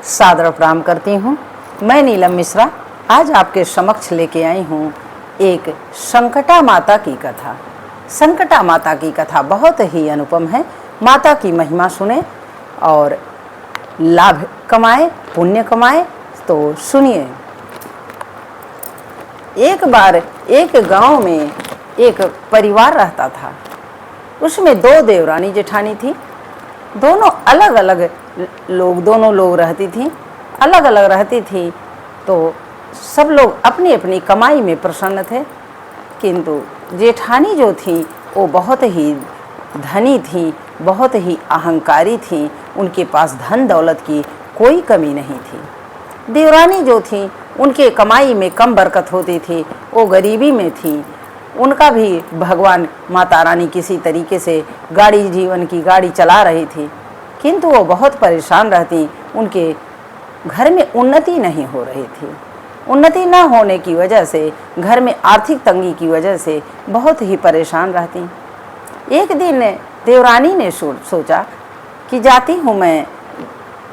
सादर प्रणाम करती हूँ। मैं नीलम मिश्रा आज आपके समक्ष लेके आई हूँ एक संकटा माता की कथा। संकटा माता की कथा बहुत ही अनुपम है। माता की महिमा सुने और लाभ कमाए, पुण्य कमाए। तो सुनिए। एक बार एक गांव में एक परिवार रहता था। उसमें दो देवरानी जेठानी थी। दोनों लोग रहती थी, अलग अलग रहती थी। तो सब लोग अपनी अपनी कमाई में प्रसन्न थे, किंतु जेठानी जो थी वो बहुत ही धनी थी, बहुत ही अहंकारी थी। उनके पास धन दौलत की कोई कमी नहीं थी। देवरानी जो थी उनके कमाई में कम बरकत होती थी, वो गरीबी में थी। उनका भी भगवान माता रानी किसी तरीके से जीवन की गाड़ी चला रही थी, किंतु वो बहुत परेशान रहती। उनके घर में उन्नति नहीं हो रही थी। उन्नति न होने की वजह से, घर में आर्थिक तंगी की वजह से बहुत ही परेशान रहती। एक दिन देवरानी ने सोचा कि जाती हूँ मैं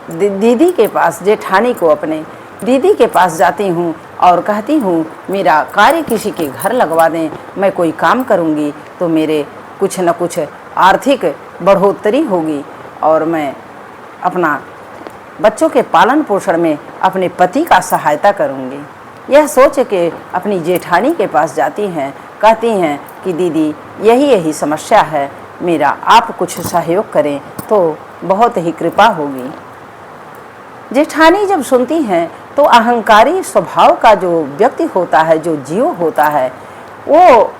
दीदी के पास, जेठानी को अपने दीदी के पास जाती हूँ और कहती हूँ मेरा कार्य किसी के घर लगवा दें। मैं कोई काम करूँगी तो मेरे कुछ न कुछ आर्थिक बढ़ोतरी होगी और मैं अपना बच्चों के पालन पोषण में अपने पति का सहायता करूँगी। यह सोच के अपनी जेठानी के पास जाती हैं। कहती हैं कि दीदी यही समस्या है, मेरा आप कुछ सहयोग करें तो बहुत ही कृपा होगी। जेठानी जब सुनती हैं तो अहंकारी स्वभाव का जो व्यक्ति होता है, जो जीव होता है, वो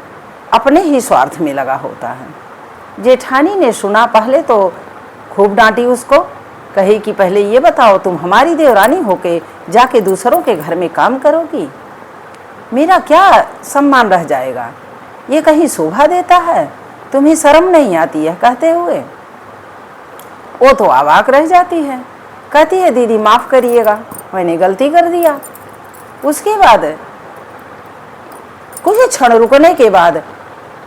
अपने ही स्वार्थ में लगा होता है। जेठानी ने सुना, पहले तो खूब डांटी उसको। कही कि पहले ये बताओ, तुम हमारी देवरानी होके जाके दूसरों के घर में काम करोगी, मेरा क्या सम्मान रह जाएगा? ये कहीं शोभा देता है? तुम्हें शर्म नहीं आती है? कहते हुए वो तो अवाक रह जाती है। कहती है दीदी माफ़ करिएगा, मैंने गलती कर दिया। उसके बाद कुछ क्षण रुकने के बाद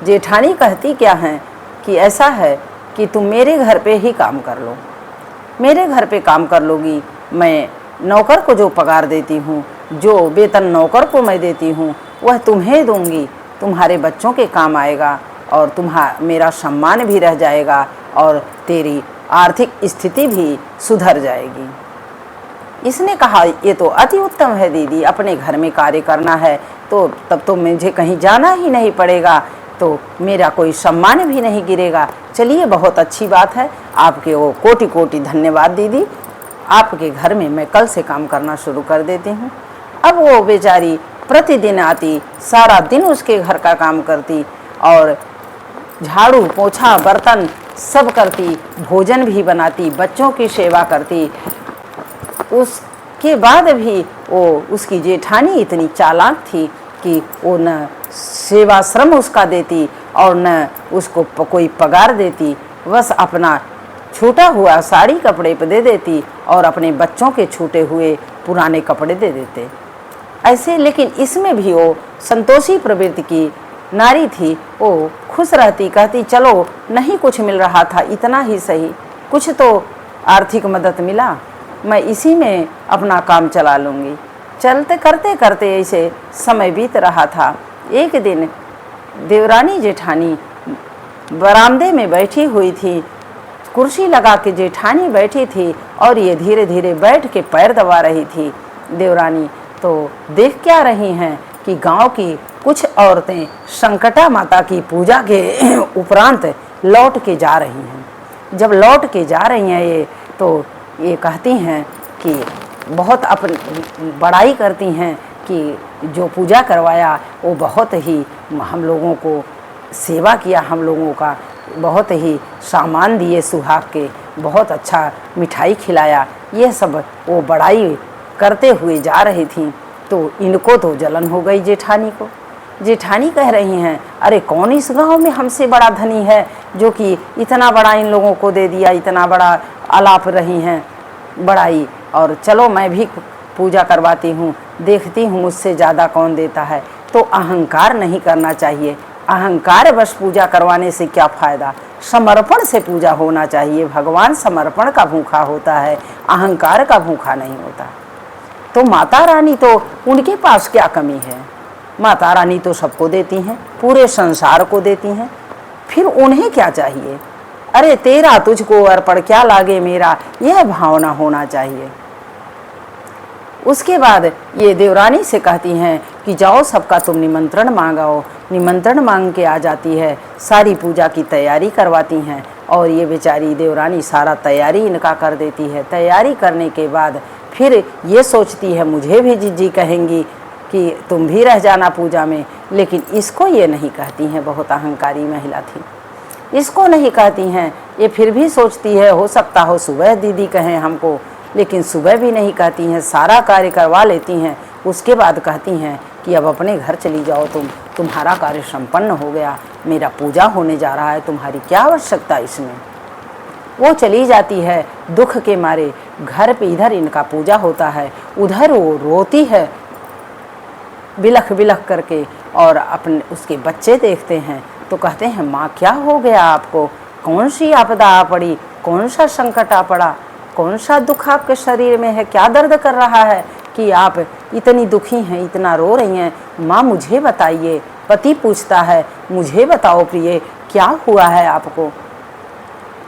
जेठानी कहती क्या है कि ऐसा है कि तुम मेरे घर पे ही काम कर लो। मेरे घर पे काम कर लोगी, मैं नौकर को जो पगार देती हूँ, जो वेतन नौकर को मैं देती हूँ, वह तुम्हें दूंगी। तुम्हारे बच्चों के काम आएगा और मेरा सम्मान भी रह जाएगा और तेरी आर्थिक स्थिति भी सुधर जाएगी। इसने कहा ये तो अति उत्तम है दीदी, अपने घर में कार्य करना है तो तब तो मुझे कहीं जाना ही नहीं पड़ेगा, तो मेरा कोई सम्मान भी नहीं गिरेगा। चलिए बहुत अच्छी बात है, आपके वो कोटि कोटि धन्यवाद दीदी। आपके घर में मैं कल से काम करना शुरू कर देती हूँ। अब वो बेचारी प्रतिदिन आती, सारा दिन उसके घर का काम करती और झाड़ू पोछा बर्तन सब करती, भोजन भी बनाती, बच्चों की सेवा करती। उसके बाद भी वो उसकी जेठानी इतनी चालाक थी कि वो न सेवा श्रम उसका देती और न उसको कोई पगार देती, बस अपना छूटा हुआ साड़ी कपड़े पे दे देती और अपने बच्चों के छूटे हुए पुराने कपड़े दे देते ऐसे। लेकिन इसमें भी वो संतोषी प्रवृत्ति की नारी थी। वो खुश रहती, कहती चलो नहीं कुछ मिल रहा था, इतना ही सही, कुछ तो आर्थिक मदद मिला, मैं इसी में अपना काम चला लूँगी। चलते करते करते ऐसे समय बीत रहा था। एक दिन देवरानी जेठानी बरामदे में बैठी हुई थी, कुर्सी लगा के जेठानी बैठी थी और ये धीरे धीरे बैठ के पैर दबा रही थी। देवरानी तो देख क्या रही हैं कि गांव की कुछ औरतें संकटा माता की पूजा के उपरांत लौट के जा रही हैं। जब लौट के जा रही हैं ये, तो ये कहती हैं कि बहुत अपनी बड़ाई करती हैं कि जो पूजा करवाया वो बहुत ही हम लोगों को सेवा किया, हम लोगों का बहुत ही सामान दिए सुहाग के, बहुत अच्छा मिठाई खिलाया, ये सब वो बड़ाई करते हुए जा रही थी। तो इनको तो जलन हो गई जेठानी को। जेठानी कह रही हैं अरे कौन इस गांव में हमसे बड़ा धनी है जो कि इतना बड़ा इन लोगों को दे दिया, इतना बड़ा आलाप रही हैं बड़ाई, और चलो मैं भी पूजा करवाती हूँ, देखती हूँ मुझसे ज़्यादा कौन देता है। तो अहंकार नहीं करना चाहिए। अहंकार बस पूजा करवाने से क्या फ़ायदा? समर्पण से पूजा होना चाहिए। भगवान समर्पण का भूखा होता है, अहंकार का भूखा नहीं होता। तो माता रानी तो उनके पास क्या कमी है? माता रानी तो सबको देती हैं, पूरे संसार को देती हैं, फिर उन्हें क्या चाहिए? अरे तेरा तुझको अर्पण क्या लागे मेरा, यह भावना होना चाहिए। उसके बाद ये देवरानी से कहती हैं कि जाओ सबका तुम निमंत्रण मांगाओ। निमंत्रण मांग के आ जाती है, सारी पूजा की तैयारी करवाती हैं और ये बेचारी देवरानी सारा तैयारी इनका कर देती है। तैयारी करने के बाद फिर ये सोचती है मुझे भी जीजी कहेंगी कि तुम भी रह जाना पूजा में, लेकिन इसको ये नहीं कहती हैं, बहुत अहंकारी महिला थी, इसको नहीं कहती हैं। ये फिर भी सोचती है हो सकता हो सुबह दीदी कहें हमको, लेकिन सुबह भी नहीं कहती हैं, सारा कार्य करवा लेती हैं। उसके बाद कहती हैं कि अब अपने घर चली जाओ, तुम्हारा कार्य संपन्न हो गया, मेरा पूजा होने जा रहा है, तुम्हारी क्या आवश्यकता इसमें। वो चली जाती है दुख के मारे। घर पे इधर इनका पूजा होता है, उधर वो रोती है बिलख बिलख करके, और अपने उसके बच्चे देखते हैं तो कहते हैं माँ क्या हो गया आपको, कौन सी आपदा आ पड़ी, कौन सा संकट आ पड़ा, कौन सा दुख आपके शरीर में है, क्या दर्द कर रहा है कि आप इतनी दुखी हैं, इतना रो रही हैं। माँ मुझे बताइए। पति पूछता है मुझे बताओ प्रिय क्या हुआ है आपको।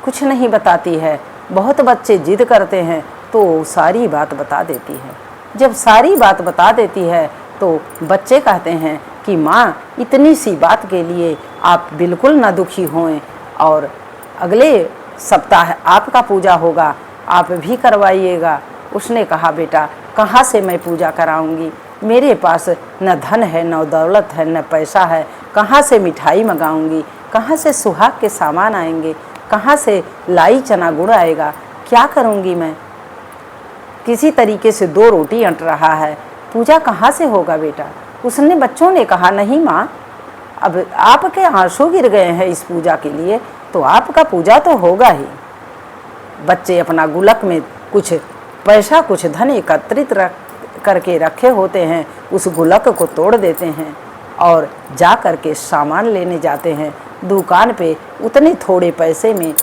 कुछ नहीं बताती है। बहुत बच्चे जिद करते हैं तो सारी बात बता देती है। जब सारी बात बता देती है तो बच्चे कहते हैं कि माँ इतनी सी बात के लिए आप बिल्कुल ना दुखी होएं, और अगले सप्ताह आपका पूजा होगा, आप भी करवाइएगा। उसने कहा बेटा कहाँ से मैं पूजा कराऊंगी, मेरे पास न धन है, न दौलत है, न पैसा है, कहाँ से मिठाई मंगाऊंगी, कहाँ से सुहाग के सामान आएंगे, कहाँ से लाई चना गुड़ आएगा, क्या करूंगी मैं। किसी तरीके से 2 रोटी अंट रहा है, पूजा कहाँ से होगा बेटा। उसने बच्चों ने कहा नहीं माँ, अब आपके आंसू गिर गए हैं इस पूजा के लिए, तो आपका पूजा तो होगा ही। बच्चे अपना गुलक में कुछ पैसा कुछ धन एकत्रित करके रखे होते हैं, उस गुलक को तोड़ देते हैं और जा कर के सामान लेने जाते हैं दुकान पे। उतने थोड़े पैसे में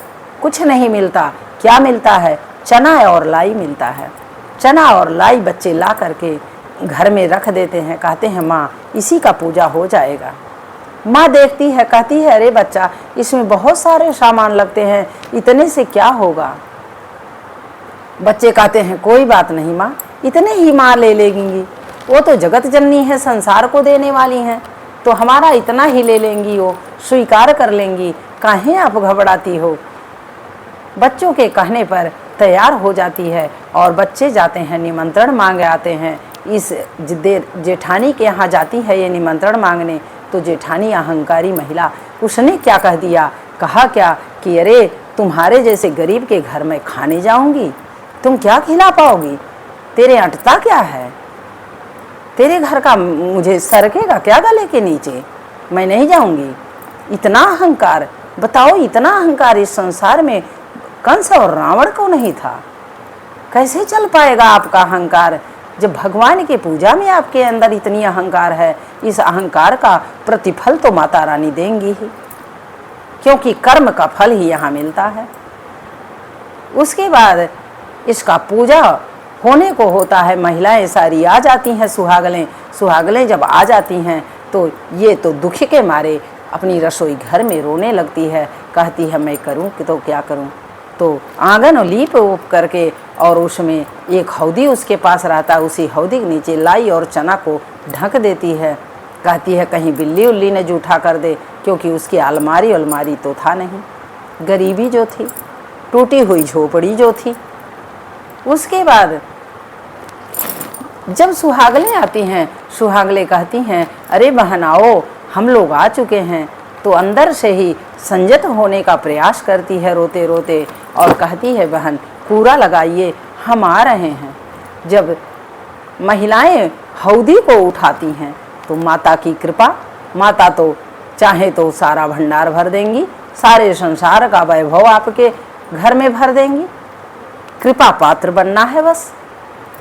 कुछ नहीं मिलता, क्या मिलता है, चना और लाई मिलता है। चना और लाई बच्चे ला करके घर में रख देते हैं, कहते हैं माँ इसी का पूजा हो जाएगा। माँ देखती है, कहती है अरे बच्चा इसमें बहुत सारे सामान लगते हैं, इतने से क्या होगा। बच्चे कहते हैं कोई बात नहीं माँ, इतने ही माँ ले लेंगी, वो तो जगत जननी है, संसार को देने वाली हैं, तो हमारा इतना ही ले लेंगी, वो स्वीकार कर लेंगी, काहे आप घबराती हो। बच्चों के कहने पर तैयार हो जाती है और बच्चे जाते हैं निमंत्रण मांगे आते हैं। इस जेठानी के यहाँ जाती है ये निमंत्रण मांगने, तो जेठानी अहंकारी महिला, उसने क्या कह दिया, कहा क्या कि अरे तुम्हारे जैसे गरीब के घर में खाने जाऊंगी, तुम क्या खिला पाओगी, तेरे अटता क्या है, तेरे घर का मुझे सरकेगा क्या गले के नीचे, मैं नहीं जाऊंगी। इतना अहंकार, बताओ इतना अहंकार इस संसार में कंस और रावण को नहीं था। कैसे चल पाएगा आपका अहंकार, जब भगवान की पूजा में आपके अंदर इतनी अहंकार है। इस अहंकार का प्रतिफल तो माता रानी देंगी ही, क्योंकि कर्म का फल ही यहाँ मिलता है। उसके बाद इसका पूजा होने को होता है, महिलाएं सारी आ जाती हैं, सुहागलें जब आ जाती हैं तो ये तो दुख के मारे अपनी रसोई घर में रोने लगती है, कहती है मैं करूं कि तो क्या करूं। तो आंगन लीप उप करके और उसमें एक हौदी उसके पास रहता है, उसी हौदी के नीचे लाई और चना को ढक देती है। कहती है कहीं बिल्ली उल्ली ने जूठा कर दे, क्योंकि उसकी अलमारी तो था नहीं, गरीबी जो थी, टूटी हुई झोपड़ी जो थी। उसके बाद जब सुहागलें आती हैं, सुहागलें कहती हैं अरे बहन आओ हम लोग आ चुके हैं, तो अंदर से ही संयत होने का प्रयास करती है रोते रोते, और कहती है बहन कूड़ा लगाइए हम आ रहे हैं। जब महिलाएं हौदी को उठाती हैं तो माता की कृपा, माता तो चाहे तो सारा भंडार भर देंगी, सारे संसार का वैभव आपके घर में भर देंगी। कृपा पात्र बनना है, बस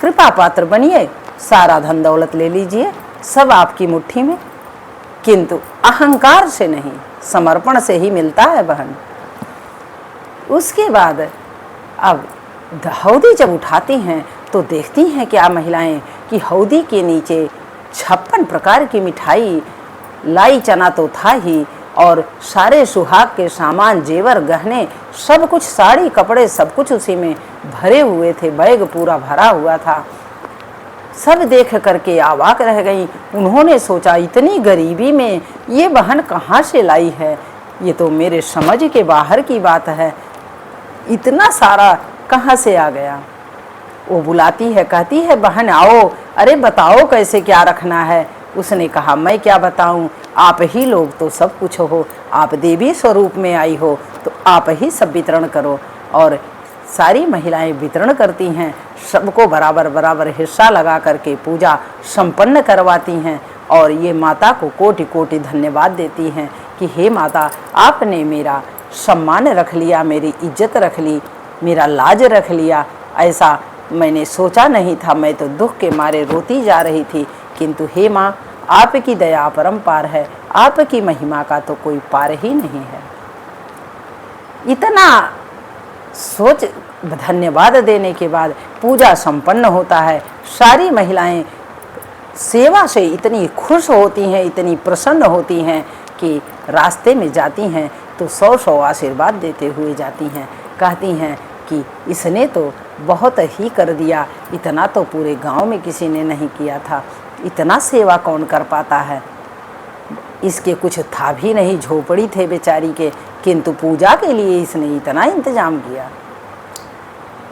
कृपा पात्र बनिए, सारा धन दौलत ले लीजिए, सब आपकी मुट्ठी में, किंतु अहंकार से नहीं, समर्पण से ही मिलता है बहन। उसके बाद अब हौदी जब उठाती हैं तो देखती हैं क्या महिलाएं कि हौदी के नीचे 56 प्रकार की मिठाई, लाई चना तो था ही, और सारे सुहाग के सामान, जेवर, गहने, सब कुछ, साड़ी, कपड़े, सब कुछ उसी में भरे हुए थे। बैग पूरा भरा हुआ था। सब देख करके अवाक रह गई। उन्होंने सोचा इतनी गरीबी में ये बहन कहाँ से लाई है, ये तो मेरे समझ के बाहर की बात है, इतना सारा कहाँ से आ गया। वो बुलाती है, कहती है बहन आओ, अरे बताओ कैसे क्या रखना है। उसने कहा मैं क्या बताऊं, आप ही लोग तो सब कुछ हो, आप देवी स्वरूप में आई हो तो आप ही सब वितरण करो। और सारी महिलाएं वितरण करती हैं, सबको बराबर बराबर हिस्सा लगा करके पूजा संपन्न करवाती हैं। और ये माता को कोटि कोटि धन्यवाद देती हैं कि हे माता, आपने मेरा सम्मान रख लिया, मेरी इज्जत रख ली, मेरा लाज रख लिया। ऐसा मैंने सोचा नहीं था, मैं तो दुख के मारे रोती जा रही थी, किंतु हे माँ, आपकी दया अपरंपार है, आपकी महिमा का तो कोई पार ही नहीं है। इतना सोच धन्यवाद देने के बाद पूजा संपन्न होता है। सारी महिलाएं सेवा से इतनी खुश होती हैं, इतनी प्रसन्न होती हैं कि रास्ते में जाती हैं तो 100 आशीर्वाद देते हुए जाती हैं। कहती हैं कि इसने तो बहुत ही कर दिया, इतना तो पूरे गांव में किसी ने नहीं किया था, इतना सेवा कौन कर पाता है। इसके कुछ था भी नहीं, झोपड़ी थे बेचारी के, किंतु पूजा के लिए इसने इतना इंतजाम किया।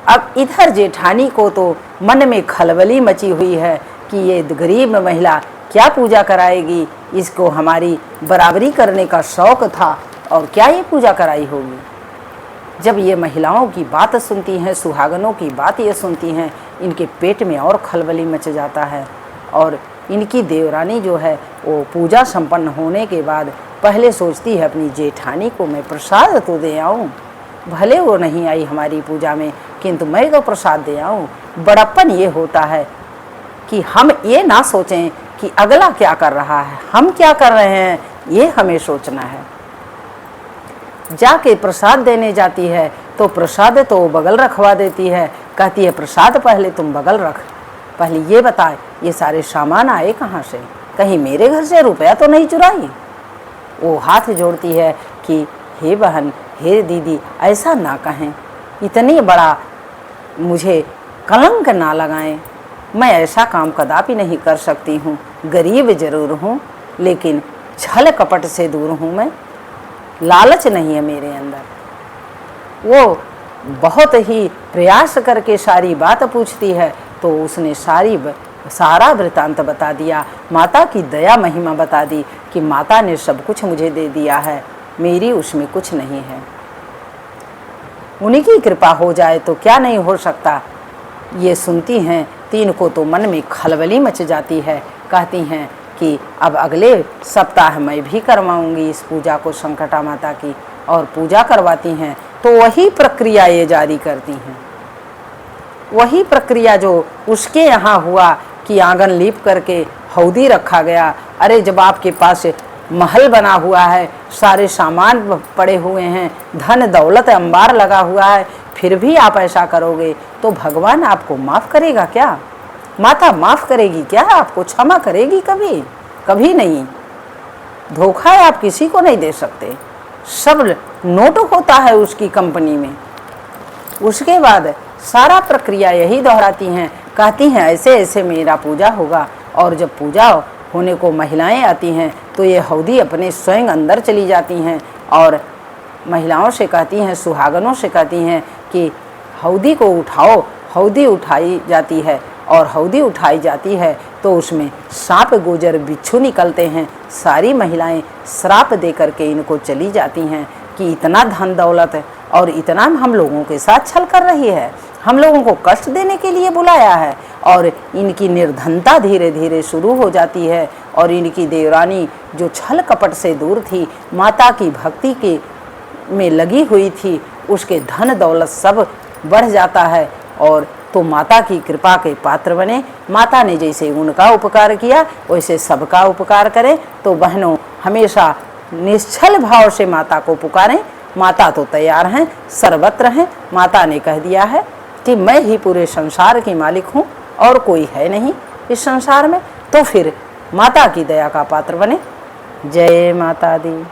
अब इधर जेठानी को तो मन में खलबली मची हुई है कि ये गरीब महिला क्या पूजा कराएगी, इसको हमारी बराबरी करने का शौक था और क्या ये पूजा कराई होगी। जब ये महिलाओं की बात सुनती हैं, सुहागनों की बात ये सुनती हैं, इनके पेट में और खलबली मच जाता है। और इनकी देवरानी जो है वो पूजा संपन्न होने के बाद पहले सोचती है अपनी जेठानी को मैं प्रसाद तो दे आऊँ, भले वो नहीं आई हमारी पूजा में, किंतु मैं तो प्रसाद दे आऊँ। बड़प्पन ये होता है कि हम ये ना सोचें कि अगला क्या कर रहा है, हम क्या कर रहे हैं, ये हमें सोचना है। जाके प्रसाद देने जाती है तो प्रसाद तो बगल रखवा देती है, कहती है प्रसाद पहले तुम बगल रख, पहले ये बता ये सारे सामान आए कहाँ से, कहीं मेरे घर से रुपया तो नहीं चुराई। वो हाथ जोड़ती है कि हे बहन, हे दीदी, ऐसा ना कहें, इतनी बड़ा मुझे कलंक ना लगाएं, मैं ऐसा काम कदापि नहीं कर सकती हूँ। गरीब जरूर हूँ लेकिन छल कपट से दूर हूँ मैं, लालच नहीं है मेरे अंदर। वो बहुत ही प्रयास करके सारी बात पूछती है तो उसने सारा वृतांत बता दिया, माता की दया महिमा बता दी कि माता ने सब कुछ मुझे दे दिया है, मेरी उसमें कुछ नहीं है, उन्हीं की कृपा हो जाए तो क्या नहीं हो सकता। ये सुनती हैं तीन को तो मन में खलबली मच जाती है। कहती हैं कि अब अगले सप्ताह मैं भी करवाऊंगी इस पूजा को, संकटा माता की, और पूजा करवाती हैं तो वही प्रक्रिया ये जारी करती हैं। वही प्रक्रिया जो उसके यहाँ हुआ कि आंगन लीप करके हौदी रखा गया। अरे जब आपके पास महल बना हुआ है, सारे सामान पड़े हुए हैं, धन दौलत अंबार लगा हुआ है, फिर भी आप ऐसा करोगे तो भगवान आपको माफ़ करेगा क्या? माता माफ़ करेगी क्या? आपको क्षमा करेगी कभी? कभी नहीं। धोखा है, आप किसी को नहीं दे सकते, सब नोट होता है उसकी कंपनी में। उसके बाद सारा प्रक्रिया यही दोहराती हैं, कहती हैं ऐसे ऐसे मेरा पूजा होगा। और जब पूजा होने को महिलाएं आती हैं तो ये हौदी अपने स्वयं अंदर चली जाती हैं और महिलाओं से कहती हैं, सुहागनों से कहती हैं कि हौदी को उठाओ। हौदी उठाई जाती है और हौदी उठाई जाती है तो उसमें सांप गोजर बिच्छू निकलते हैं। सारी महिलाएं श्राप दे करके इनको चली जाती हैं कि इतना धन दौलत और इतना हम लोगों के साथ छल कर रही है, हम लोगों को कष्ट देने के लिए बुलाया है। और इनकी निर्धनता धीरे धीरे शुरू हो जाती है और इनकी देवरानी जो छल कपट से दूर थी, माता की भक्ति के में लगी हुई थी, उसके धन दौलत सब बढ़ जाता है और तो माता की कृपा के पात्र बने। माता ने जैसे उनका उपकार किया वैसे सबका उपकार करें। तो बहनों हमेशा निश्चल भाव से माता को पुकारें माता तो तैयार हैं, सर्वत्र हैं। माता ने कह दिया है कि मैं ही पूरे संसार की मालिक हूँ और कोई है नहीं इस संसार में, तो फिर माता की दया का पात्र बने। जय माता दी।